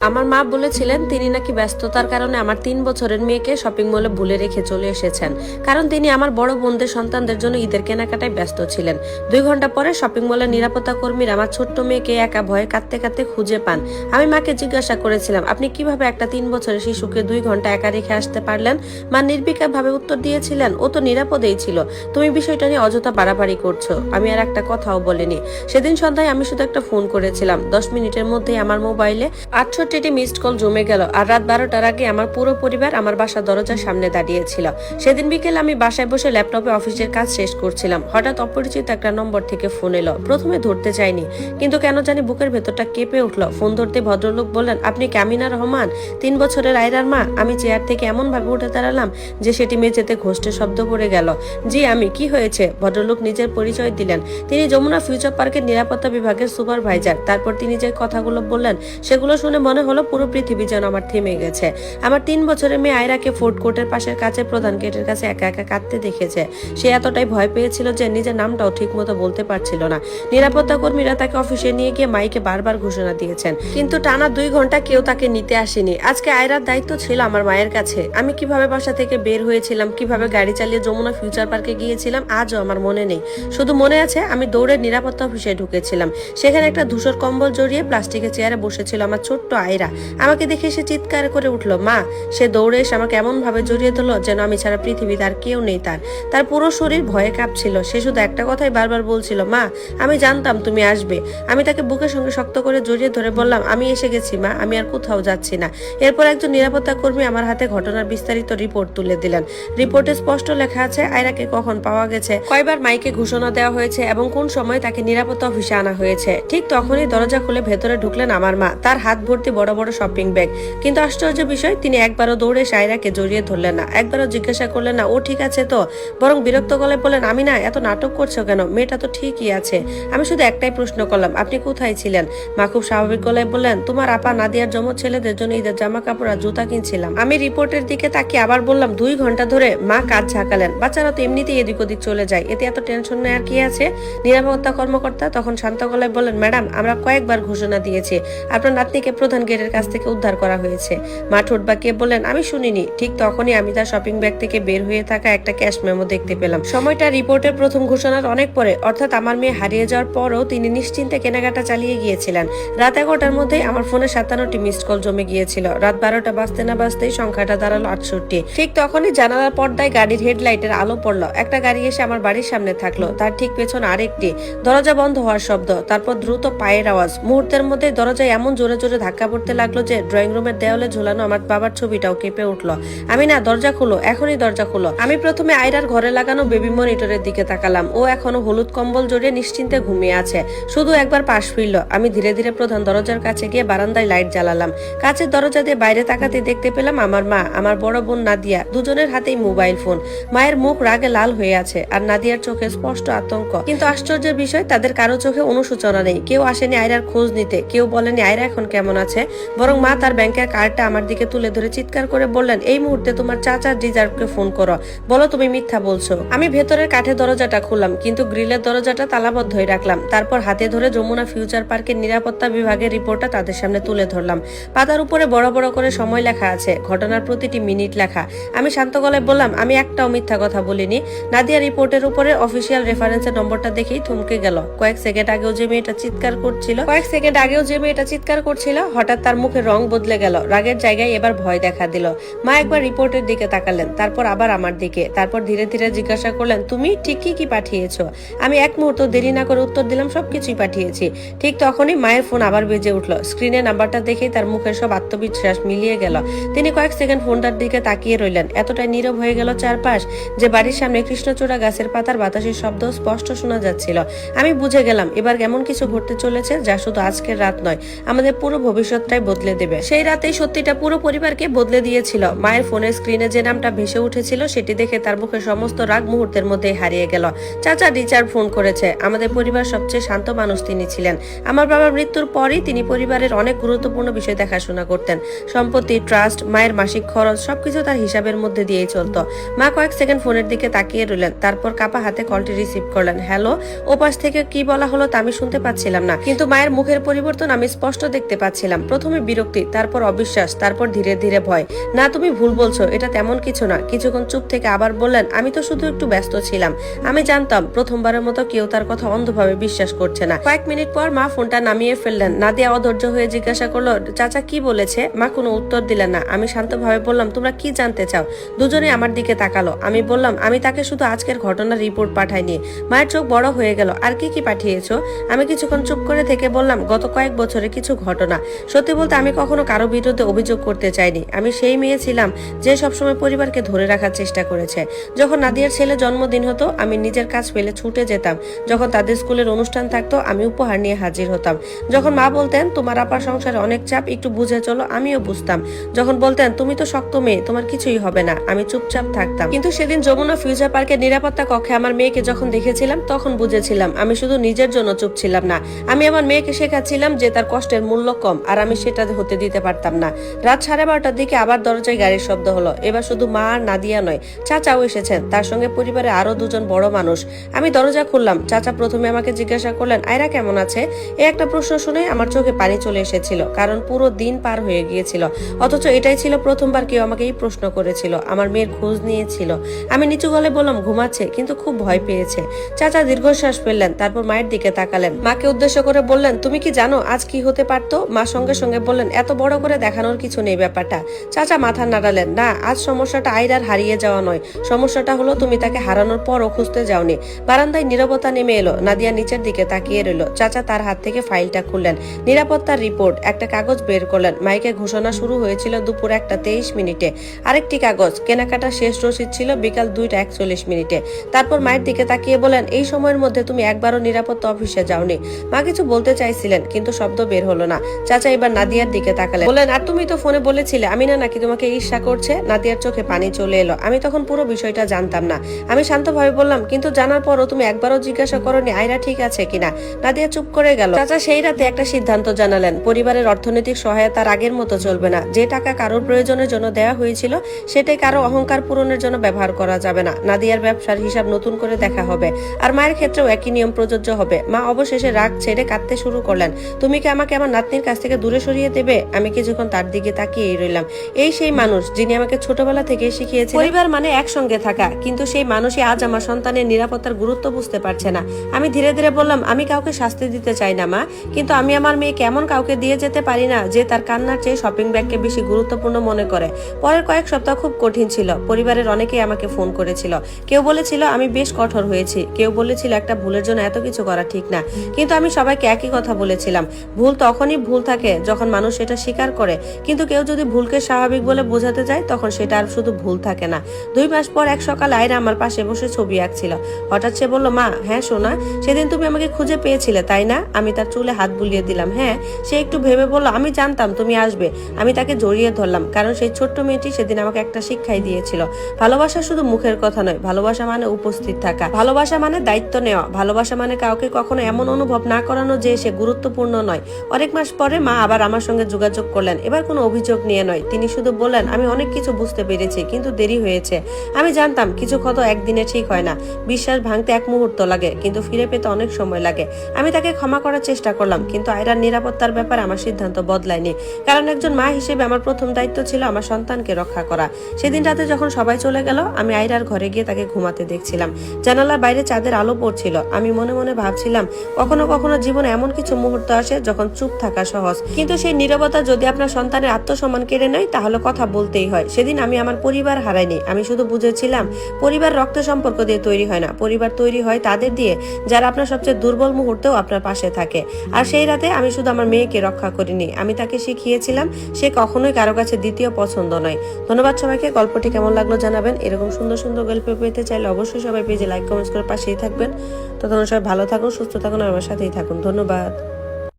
আমার মা বলেছিলেন তিনি নাকি ব্যস্ততার কারণে আমার 3 বছরের মেয়েকে শপিং মলে ভুলে রেখে চলে এসেছেন। কারণ তিনি আমার বড় বোনদের সন্তানদের জন্য ঈদের কেনাকাটায় ব্যস্ত ছিলেন। 2 ঘন্টা পরে শপিং মলের নিরাপত্তা কর্মীরা আমার ছোট্ট মেয়েকে একা ভয়ে কাঁদতে কাঁদতে খুঁজে পান। আমি মাকে জিজ্ঞাসা করেছিলাম, আপনি কিভাবে একটা 3 বছরের শিশুকে 2 ঘন্টা একা রেখে আসতে পারলেন? মা নির্বিকার ভাবে উত্তর দিয়েছিলেন, ও তো নিরাপদেই ছিল, তুমি বিষয়টা নিয়ে অযথা বাড়াবাড়ি করছো। আমি আর একটা কথাও বলিনি। সেদিন সন্ধ্যায় আমি শুধু একটা ফোন করেছিলাম। 10 মিনিটের মধ্যেই আমার মোবাইলে 68টি মিসড কল জমে গেল। আর রাত 12টার আগে আমার পুরো পরিবার আমার বাসার দরজার সামনে দাঁড়িয়েছিল। সেদিন বিকেল আমি বাসায় বসে ল্যাপটপে অফিসের কাজ শেষ করছিলাম। হঠাৎ অপরিচিত একটা নম্বর থেকে ফোন এলো। প্রথমে ধরতে চাইনি, কিন্তু কেন জানি বুকের ভেতরটা কেঁপে উঠলো। ফোন ধরতে ভদ্রলোক বললেন, আপনি কি আমিনা রহমান, 3 বছরের আয়রার মা? আমি চেয়ার থেকে এমন ভাবে উঠে দাঁড়ালাম যে সেটি মেঝেতে ঘষ্টে শব্দ করে গেল। জি আমি, কি হয়েছে? ভদ্রলোক নিজের পরিচয় দিলেন। তিনি যমুনা ফিউচার পার্কের নিরাপত্তা বিভাগের সুপারভাইজার। তারপর তিনি যে কথাগুলো বললেন সেগুলো শুনে মনে হলো পুরো পৃথিবী যেন আমার থেমে গেছে। আমার 3 বছরের মেয়ে আয়রাকে ফোর্ট কোর্টের পাশের কাছে প্রধান গেটের কাছে একা একা কাঁদতে দেখেছে। সে এতটাই ভয় পেয়েছিল যে নিজের নামটাও ঠিক মতো বলতে পারছিল না। নিরাপত্তা কর্মীরা তাকে অফিসে নিয়ে গিয়ে মাইকে বারবার ঘোষণা দিয়েছেন, কিন্তু টানা 2 ঘন্টা কেউ তাকে নিতে আসেনি। আজকে আয়রার দায়িত্ব ছিল আমার মায়ের কাছে। আমি কিভাবে বাসা থেকে বের হয়েছিলাম, কিভাবে গাড়ি চালিয়ে যমুনা ফিউচার পার্কে গিয়েছিলাম, আজও আমার মনে নেই। শুধু মনে আছে আমি দৌড়ে নিরাপত্তা অফিসে ঢুকেছিলাম। সেখানে একটা ধূসর কম্বল জড়িয়ে প্লাস্টিকের চেয়ারে বসেছিল আমার ছোট্ট আয়রা। আমাকে দেখে সে চিৎকার করে উঠলো, মা। সে দৌড়ে এসে আমাকে এমন ভাবে জড়িয়ে ধরলো যেন আমি ছাড়া পৃথিবীতে আর কেউ নেই। তার পুরো শরীর ভয়ে কাঁপছিল। সে শুধু একটা কথাই বারবার বলছিল, মা, আমি জানতাম তুমি আসবে। আমি তাকে বুকের সঙ্গে শক্ত করে জড়িয়ে ধরে বললাম, আমি এসে গেছি মা, আমি আর কোথাও যাচ্ছি না। এরপর একজন নিরাপত্তা কর্মী আমার হাতে ঘটনার বিস্তারিত রিপোর্ট তুলে দিলেন। রিপোর্টে স্পষ্ট লেখা আছে আয়রাকে কখন পাওয়া গেছে, কয়বার মাইকে ঘোষণা দেওয়া হয়েছে এবং কোন সময় তাকে নিরাপত্তা অফিসে আনা হয়েছে। ঠিক তখনই দরজা খুলে ভেতরে ঢুকলেন আমার মা। তার হাত ভর্তি বড় বড় শপিং ব্যাগ। কিন্তু আশ্চর্য বিষয়, তিনি একবারও দৌড়ে আয়রাকে জড়িয়ে ধরলেন না, একবারও জিজ্ঞাসা করলেন না ও ঠিক আছে তো। বরং বিরক্ত গলায় বললেন, আমি না, এত নাটক করছো কেন? মেয়েটা তো ঠিকই আছে। আমি শুধু একটাই প্রশ্ন করলাম, আপনি কোথায় ছিলেন? মা খুব স্বাভাবিক গলায় বললেন, তোমার আপা নাদিয়ার যমজ ছেলেদের জন্য ঈদের জামা কাপড় আর জুতা কিনছিলাম। আমি রিপোর্টের দিকে তাকিয়ে আবার বললাম, 2 ঘন্টা ধরে? মা কাজ ঝাঁকালেন, বাচ্চারা তো এমনিতেই এদিক ওদিক চলে যায়, এতে এত টেনশন নেওয়ার কি আছে? নিরাপত্তা কর্মকর্তা তখন শান্ত গলায় বললেন, ম্যাডাম, আমরা কয়েকবার ঘোষণা দিয়েছি আপনার নাতনিকে প্রধান গেটের কাছ থেকে উদ্ধার করা হয়েছে। মা ঠোঁট বাঁকিয়ে বললেন, আমি শুনিনি। ঠিক তখনই আমি তার শপিং ব্যাগ থেকে বের হয়ে থাকা একটা ক্যাশ মেমো দেখতে পেলাম। সময়টা রিপোর্টের প্রথম ঘোষণার অনেক পরে, অর্থাৎ আমার মেয়ে হারিয়ে যাওয়ার পরও তিনি নিশ্চিন্তে কেনাকাটা চালিয়ে গিয়েছিলেন। রাত 11টার মধ্যে আমার ফোনে 57টি মিসড কল জমে গিয়েছিল। রাত 12টা বাজতে না বাজতেই সংখ্যাটা দাঁড়ালো 68। ঠিক তখনই জানালার পর্দায় গাড়ির হেডলাইটের আলো পড়লো। একটা গাড়ি এসে আমার বাড়ির সামনে থাকলো, তার ঠিক পেছনে আরেকটি। দরজা বন্ধ হওয়ার শব্দ, তারপর দ্রুত পায়ের আওয়াজ। মুহূর্তের মধ্যে দরজায় এমন জোরে জোরে ধাক্কা পড়তে লাগলো যে ড্রয়িং রুমের দেওয়ালে ঝুলানো আমার বাবার ছবিটাও কেঁপে উঠলো। আমি না, দরজা খুলো, এখনই দরজা খুলো। আমি প্রথমে আয়রার ঘরে লাগানো বেবি মনিটরের দিকে তাকালাম। ও এখনো হলুদ কম্বল জড়িয়ে নিশ্চিন্তে ঘুমিয়ে আছে। শুধু একবার পাশ ফিরল। আমি ধীরে ধীরে প্রধান দরজার কাছে গিয়ে বারান্দায় লাইট জ্বালালাম। কাছের দরজা দিয়ে বাইরে তাকাতে দেখতে পেলাম আমার মা, আমার বড় বোন নাদিয়া, দুজনের হাতেই মোবাইল ফোন। মায়ের মুখ রাগে লাল হয়ে আছে আর নাদিয়ার চোখে স্পষ্ট আতঙ্ক। কিন্তু আশ্চর্যের বিষয়, তাদের কারো চোখে অনুশোচনা নেই। কেউ আসেনি আয়রার খোঁজ নিতে, কেউ বলেনি আয়রা এখন কেমন আছে। বরং মা তার ব্যাংকের কার্ডটা আমার দিকে তুলে ধরে চিৎকার করে বললেন, এই মুহূর্তে তোমার চাচা রিজার্ভকে ফোন করো, বলো তুমি মিথ্যা বলছো। আমি ভেতরের কাঠের দরজাটা খুললাম, কিন্তু গ্রিলের দরজাটা তালাবদ্ধই রাখলাম। তারপর হাতে ধরে যমুনা ফিউচার পার্কের নিরাপত্তা বিভাগের রিপোর্টটা তাদের সামনে তুলে ধরলাম। পাতার উপরে বড় বড় করে সময় লেখা আছে, ঘটনার প্রতিটি মিনিট লেখা। আমি শান্ত গলায় বললাম, আমি একটাও মিথ্যা কথা বলিনি। নাদিয়া রিপোর্টের উপরে অফিসিয়াল রেফারেন্সের নম্বরটা দেখেই থমকে গেল। কয়েক সেকেন্ড আগেও যে মেয়েটা চিৎকার করছিল হঠাৎ তার মুখের রং বদলে গেল। রাগের জায়গায় এবার ভয় দেখা দিল। মা একবার রিপোর্টের দিকে তাকালেন, তারপর আবার আমার দিকে, তারপর ধীরে ধীরে জিজ্ঞাসা করলেন, তুমি ঠিক কি পাঠিয়েছো? আমি এক মুহূর্ত দেরি না করে উত্তর দিলাম, সবকিছুই পাঠিয়েছি। ঠিক তখনই মায়ের ফোন আবার বেজে উঠলো। স্ক্রিনে নাম্বারটা দেখেই তার মুখের সব আত্মবিশ্বাস মিলিয়ে গেল। তিনি কয়েক সেকেন্ড ফোনটার দিকে তাকিয়ে রইলেন। এতটাই নীরব হয়ে গেল চারপাশ যে বাড়ির সামনে কৃষ্ণচূড়া গাছের পাতার বাতাসের শব্দ স্পষ্ট শোনা যাচ্ছিল। আমি বুঝে গেলাম এবার এমন কিছু ঘটতে চলেছে যা শুধু আজকের রাত নয়, আমাদের পুরো ভবিষ্যৎটাই বদলে দেবে। সেই রাতেই সত্যিটা পুরো পরিবারকে বদলে দিয়েছিল। মায়ের ফোনের স্ক্রিনে যে নামটা ভেসে উঠেছিল সেটি দেখে তার মুখে সমস্ত রাগ মুহূর্তের মধ্যে হারিয়ে গেল। চাচা রিচার্ড ফোন করেছে। আমাদের পরিবার সবচেয়ে শান্ত মানুষ তিনি ছিলেন। আমার বাবার মৃত্যুর পরই তিনি পরিবারের অনেক গুরুত্বপূর্ণ বিষয় দেখাশোনা করতেন। সম্পত্তি, ট্রাস্ট, মায়ের মাসিক খরচ সবকিছু তার হিসাবের মধ্যে দিয়েই চলতো। মা কয়েক সেকেন্ড ফোনের দিকে তাকিয়ে রইলেন, তারপর কাপা হাতে কলটি রিসিভ করলেন। হ্যালো। ওপাশ থেকে কি বলা হলো তা আমি শুনতে পাচ্ছিলাম না, কিন্তু মায়ের মুখের পরিবর্তন আমি স্পষ্ট দেখতে পাচ্ছিলাম। প্রথমে বিরক্তি, তারপর অবিশ্বাস, তারপর ধীরে ধীরে ভয়। না, তুমি ভুল বলছো, এটা তেমন কিছু না। কিছুক্ষণ চুপ থেকে আবার বললেন, আমি তো শুধু একটু ব্যস্ত ছিলাম। আমি জানতাম প্রথমবারের মতো কেউ তার কথা অন্ধভাবে বিশ্বাস করছে না। কয়েক মিনিট পর মা ফোনটা নামিয়ে ফেললেন। নাদিয়া অধৈর্য হয়ে জিজ্ঞাসা করলো, চাচা কি বলেছে? মা কোনো উত্তর দিলেন না। আমি শান্তভাবে বললাম, তোমরা কি জানতে চাও? দুজনে আমার দিকে তাকালো। আমি বললাম, আমি তাকে শুধু আজকের ঘটনার রিপোর্ট পাঠাইনি। মায়ের চোখ বড় হয়ে গেল। আর কি কি পাঠিয়েছো? আমি কিছুক্ষণ চুপ করে থেকে বললাম, গত কয়েক বছরে কিছু ঘটনা। সত্যি বলতে আমি কখনো কারো বিরুদ্ধে অভিযোগ করতে চাইনি। আমি সেই মেয়ে ছিলাম যে সবসময় পরিবারকে ধরে রাখার চেষ্টা করেছে। যখন নাদিয়ার ছেলে জন্মদিন হতো, আমি নিজের কাজ ফেলে ছুটে যেতাম। যখন তাদের স্কুলের অনুষ্ঠান থাকতো, আমি উপহার নিয়ে হাজির হতাম। যখন মা বলতেন, তোমার আপার সংসারে অনেক চাপ, একটু বুঝে চলো, আমিও বুঝতাম। যখন বলতেন, তুমি তো শক্ত মেয়ে, তোমার কিছুই হবে না, আমি চুপচাপ থাকতাম। কিন্তু সেদিন যমুনা ফিউচার পার্কের নিরাপত্তা কক্ষে আমার মেয়েকে যখন দেখেছিলাম, তখন বুঝেছিলাম আমি শুধু নিজের জন্য চুপ ছিলাম না, আমি আমার মেয়েকে শেখাচ্ছিলাম যে তার কষ্টের মূল্য কম, আর আমি সেটা হতে দিতে পারতাম না। রাত 12:30টার দিকে আবার দরজায় গাড়ির শব্দ হলো। এবার শুধু মা আর নাদিয়া নয়, চাচাও এসেছেন, তার সঙ্গে পরিবারে আরো দুজন বড় মানুষ। আমি দরজা খুললাম। চাচা প্রথমে আমাকে জিজ্ঞাসা করলেন, আয়রা কেমন আছে? এই একটা প্রশ্ন শুনে আমার চোখে পানি চলে এসেছিল, কারণ পুরো দিন পার হয়ে গিয়েছিল, অথচ এটাই ছিল প্রথমবার কেউ আমাকে এই প্রশ্ন করেছিল, আমার মেয়ের খোঁজ নিয়েছিল। আমি নিচু গলায় বললাম, ঘুমাচ্ছে, কিন্তু খুব ভয় পেয়েছে। চাচা দীর্ঘশ্বাস ফেললেন, তারপর মায়ের দিকে তাকালেন। মাকে উদ্দেশ্য করে বললেন, তুমি কি জানো আজ কি হতে পারতো? মা সঙ্গে সঙ্গে বললেন, এত বড় করে দেখানোর কিছু নেই ব্যাপারটা। চাচা মাথা নাড়ালেন, না, আজ সমস্যাটা আয়রার হারিয়ে যাওয়া নয়, সমস্যাটা হলো তুমি তাকে হারানোর পরও খুঁজতে যাওনি। বারান্দায় নীরবতা নেমে এলো। নাদিয়া নিচের দিকে তাকিয়ে রইল। চাচা তার হাত থেকে ফাইলটা খুললেন। নিরাপত্তার রিপোর্ট, একটা কাগজ বের করলেন। মাইকে ঘোষণা শুরু হয়েছিল দুপুর 1:23। আরেকটি কাগজ, কেনাকাটা শেষ রসিদ ছিল বিকাল 2:41। তারপর মায়ের দিকে তাকিয়ে বলেন, এই সময়ের মধ্যে তুমি একবারও নিরাপত্তা অফিসে যাওনি। মা কিছু বলতে চাইছিলেন, কিন্তু শব্দ বের হলো না। চাচা এবার নাদিয়ার দিকে তাকালেন, বলেন, আর তুমি তো ফোনে বলেছিলে আমিনা নাকি তোমাকে ঈর্ষা করছে। নাদিয়ার চোখে পানি চলে এলো। আমি তখন পুরো বিষয়টা জানতাম না। আমি শান্তভাবে বললাম, কিন্তু জানার পরও তুমি একবারও জিজ্ঞাসা করোনি আয়রা ঠিক আছে কিনা। নাদিয়া চুপ করে গেল। চাচা সেই রাতে একটা সিদ্ধান্ত জানালেন, পরিবারের অর্থনৈতিক সহায়তার আগের মতো চলবে না। যে টাকা কারোর প্রয়োজনের জন্য দেওয়া হয়েছিল, সেটাই কারো অহংকার পূরণের জন্য ব্যবহার করা যাবে না। নাদিয়ার ব্যবসার হিসাব নতুন করে দেখা হবে, আর মায়ের ক্ষেত্রেও একই নিয়ম প্রযোজ্য হবে। মা অবশেষে রাগ ছেড়ে কাঁদতে শুরু করলেন, তুমি কি আমাকে আমার নাতনির কাছ থেকে দূরে সরিয়ে দেবে? আমি কিছুক্ষণ তার দিকে তাকিয়েই রইলাম। এই সেই মানুষ যিনি আমাকে ছোটবেলা থেকে শিখিয়েছে পরিবার মানে একসঙ্গে থাকা, কিন্তু সেই মানুষই আজ আমার সন্তানের নিরাপত্তার গুরুত্ব বুঝতে পারছে না। আমি ধীরে ধীরে বললাম, আমি কাউকে শাস্তি দিতে চাই না মা, কিন্তু আমি আমার মেয়েকে এমন কাউকে দিয়ে যেতে পারি না যে তার কান্নার চেয়ে শপিং ব্যাগকে বেশি গুরুত্বপূর্ণ মনে করে। পরের কয়েক সপ্তাহ খুব কঠিন ছিল। পরিবারের অনেকেই আমাকে ফোন করেছিল। কেউ বলেছিল আমি বেশ কঠোর হয়েছি, কেউ বলেছিল একটা ভুলের জন্য এত কিছু করা ঠিক না। কিন্তু আমি সবাইকে একই কথা বলেছিলাম, ভুল তখনই ভুল থাকে যখন মানুষ সেটা স্বীকার করে, কিন্তু কেউ যদি ভুলকে স্বাভাবিক বলে বোঝাতে যায়, তখন সেটা আর শুধু ভুল থাকে না। 2 মাস পর এক সকাল আয়রা আমার পাশে বসে ছবি আঁকছিল। হঠাৎ সে বলল, মা, হ্যাঁ সোনা, সেদিন তুমি আমাকে খুঁজে পেয়েছিলে তাই না? আমি তার চুলে হাত বুলিয়ে দিলাম। হ্যাঁ। সে একটু ভেবে বলল, আমি জানতাম তুমি আসবে। আমি তাকে জড়িয়ে ধরলাম, কারণ সেই ছোট্ট মেয়েটি সেদিন আমাকে একটা শিক্ষাই দিয়েছিল। ভালোবাসা শুধু মুখের কথা নয়, ভালোবাসা মানে উপস্থিত থাকা, ভালোবাসা মানে দায়িত্ব নেওয়া, ভালোবাসা মানে কাউকে কখনো এমন অনুভব না করানো যে সে গুরুত্বপূর্ণ নয়। অনেক মাস পরে মা আবার আমার সঙ্গে যোগাযোগ করলেন। এবার কোনো অভিযোগ নিয়ে নয়, তিনি শুধু বললেন, আমি অনেক কিছু বুঝতে পেরেছি, কিন্তু দেরি হয়েছে। আমি জানতাম কিছু ক্ষত একদিনে ঠিক হয় না। বিশ্বাস ভাঙতে 1 মুহূর্ত লাগে, কিন্তু ফিরে পেতে অনেক সময় লাগে। আমি তাকে ক্ষমা করার চেষ্টা করলাম, কিন্তু আয়রার নিরাপত্তার ব্যাপারে আমার সিদ্ধান্ত বদলায়নি, কারণ একজন মা হিসেবে আমার প্রথম দায়িত্ব ছিল আমার সন্তানকে রক্ষা করা। সেদিন রাতে যখন সবাই চলে গেল, আমি আয়রার ঘরে গিয়ে তাকে ঘুমাতে দেখছিলাম। জানালার বাইরে চাঁদের আলো পড়ছিল। আমি মনে মনে ভাবছিলাম, কখনো কখনো জীবনে এমন কিছু মুহূর্ত আসে যখন চুপ থাকা সহজ, কিন্তু সেই নীরবতা যদি আপনার সন্তানের আত্মসম্মান কেড়ে নেয়, তাহলে কথা বলতেই হয়। সেদিন আমি আমার পরিবার হারাইনি, আমি শুধু বুঝেছিলাম পরিবার রক্ত সম্পর্ক দিয়ে তৈরি হয় না, পরিবার তৈরি হয় তাদের দিয়ে যারা আপনার সবচেয়ে দুর্বল মুহূর্তেও আপনার পাশে থাকে। আর সেই রাতে আমি শুধু আমার মেয়েকে রক্ষা করিনি, আমি তাকে শিখিয়েছিলাম সে কখনোই কারো কাছে দ্বিতীয় পছন্দ নয়। ধন্যবাদ সবাইকে। গল্পটি কেমন লাগলো জানাবেন। এরকম সুন্দর সুন্দর গল্প পেতে চাইলে অবশ্যই সবাই পেজে লাইক কমেন্টস করে পাশেই থাকবেন। ততক্ষণ সবাই ভালো থাকুন, সুস্থ থাকুন, আর আমার সাথেই থাকুন। ধন্যবাদ।